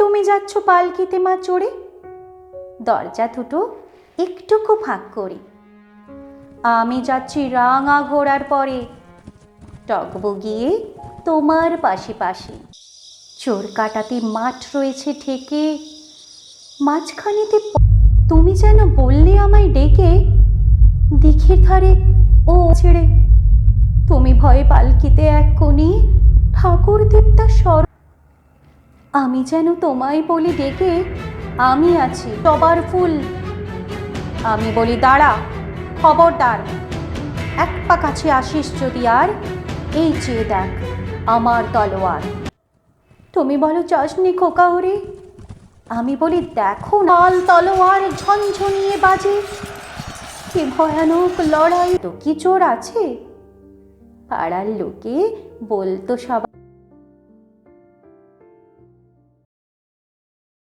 তুমি যাচ্ছ পালকিতে মা চড়ে। দরজা দুটো একটুকু ফাঁক করে। আমি যাচ্ছি রাঙা ঘোড়ার পরে, টগবগিয়ে তোমার পাশে পাশে। চোর কাটাতে মাঠ রয়েছে ঠেকে, মাঝখানেতে তুমি যেন বললে আমায় ডেকে, দিঘির ধারে ও ছেড়ে। তুমি ভয়ে পালকিতে এক কোণে, ঠাকুর দেবতা স্বর। আমি যেন তোমায় বলি ডেকে, আমি আছি জবার ফুল। আমি বলি দাঁড়া, খবরদার, এক পা কাছে আসিস যদি আর, এই চেয়ে দেখ আমার তলোয়ার। তুমি বলো চাসনি খোকা ওরে, আমি বলি দেখো লাল তলোয়ার ঝনঝনিয়ে বাজে। কি ভয়ানক লড়াই, তো কি চোর আছে? পাড়ার লোকে বলতো সবাই।